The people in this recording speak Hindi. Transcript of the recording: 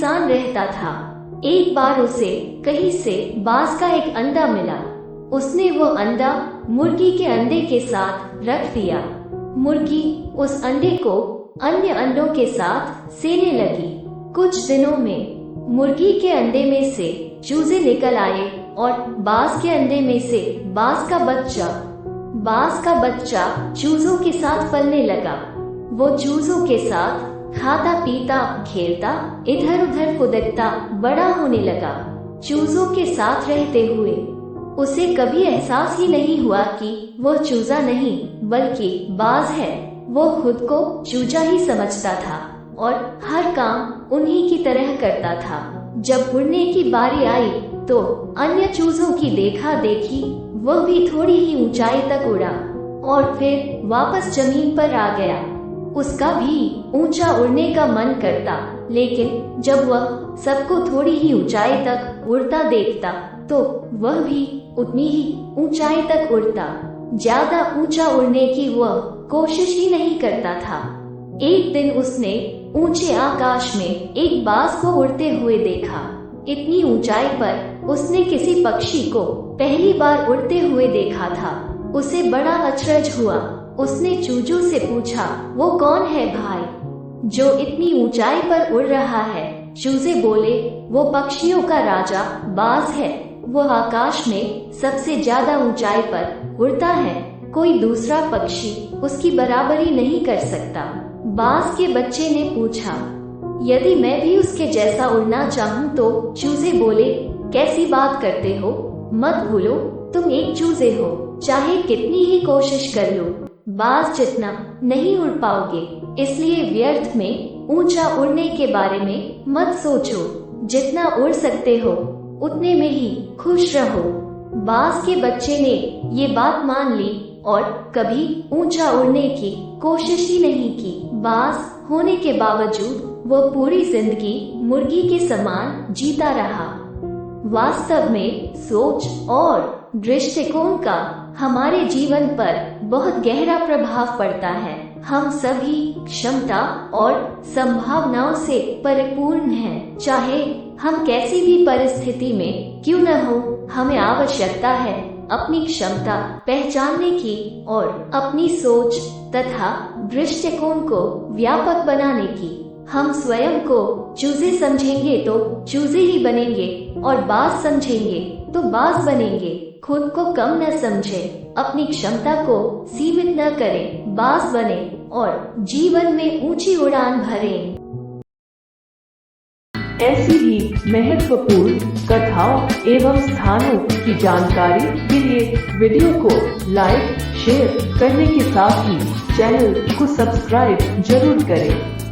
इंसान रहता था। एक बार उसे कहीं से बाज का एक अंडा मिला। उसने वो अंडा मुर्गी के अंडे के साथ रख दिया। मुर्गी उस अंडे को अन्य अंडों के साथ सेने लगी। कुछ दिनों में मुर्गी के अंडे में से चूजे निकल आए और बाज के अंडे में से बाज का बच्चा चूजों के साथ पलने लगा। वो चूजों के साथ खाता पीता खेलता इधर उधर कूदता बड़ा होने लगा। चूजों के साथ रहते हुए उसे कभी एहसास ही नहीं हुआ कि वो चूजा नहीं बल्कि बाज है। वो खुद को चूजा ही समझता था और हर काम उन्हीं की तरह करता था। जब उड़ने की बारी आई तो अन्य चूजों की देखा देखी वह भी थोड़ी ही ऊंचाई तक उड़ा और फिर वापस जमीन पर आ गया। उसका भी ऊंचा उड़ने का मन करता, लेकिन जब वह सबको थोड़ी ही ऊंचाई तक उड़ता देखता तो वह भी उतनी ही ऊंचाई तक उड़ता। ज्यादा ऊंचा उड़ने की वह कोशिश ही नहीं करता था। एक दिन उसने ऊंचे आकाश में एक बाज को उड़ते हुए देखा। इतनी ऊंचाई पर उसने किसी पक्षी को पहली बार उड़ते हुए देखा था। उसे बड़ा अचरज हुआ। उसने चूजों से पूछा, वो कौन है भाई जो इतनी ऊंचाई पर उड़ रहा है? चूजे बोले, वो पक्षियों का राजा बाज है। वो आकाश में सबसे ज्यादा ऊंचाई पर उड़ता है। कोई दूसरा पक्षी उसकी बराबरी नहीं कर सकता। बाज के बच्चे ने पूछा, यदि मैं भी उसके जैसा उड़ना चाहूँ तो? चूजे बोले, कैसी बात करते हो? मत भूलो तुम एक चूजे हो, चाहे कितनी ही कोशिश कर लो बाज जितना नहीं उड़ पाओगे। इसलिए व्यर्थ में ऊंचा उड़ने के बारे में मत सोचो। जितना उड़ सकते हो उतने में ही खुश रहो। बाज के बच्चे ने ये बात मान ली और कभी ऊंचा उड़ने की कोशिश ही नहीं की। बाज होने के बावजूद वो पूरी जिंदगी मुर्गी के समान जीता रहा। वास्तव में सोच और दृष्टिकोण का हमारे जीवन पर बहुत गहरा प्रभाव पड़ता है। हम सभी क्षमता और संभावनाओं से परिपूर्ण हैं। चाहे हम कैसी भी परिस्थिति में क्यों न हो, हमें आवश्यकता है अपनी क्षमता पहचानने की और अपनी सोच तथा दृष्टिकोण को व्यापक बनाने की। हम स्वयं को चूजे समझेंगे तो चूजे ही बनेंगे और बाज समझेंगे तो बाज बनेंगे। खुद को कम न समझें, अपनी क्षमता को सीमित न करें, बाज बने और जीवन में ऊंची उड़ान भरें। ऐसी ही महत्वपूर्ण कथाओं एवं स्थानों की जानकारी के लिए वीडियो को लाइक शेयर करने के साथ ही चैनल को सब्सक्राइब जरूर करें।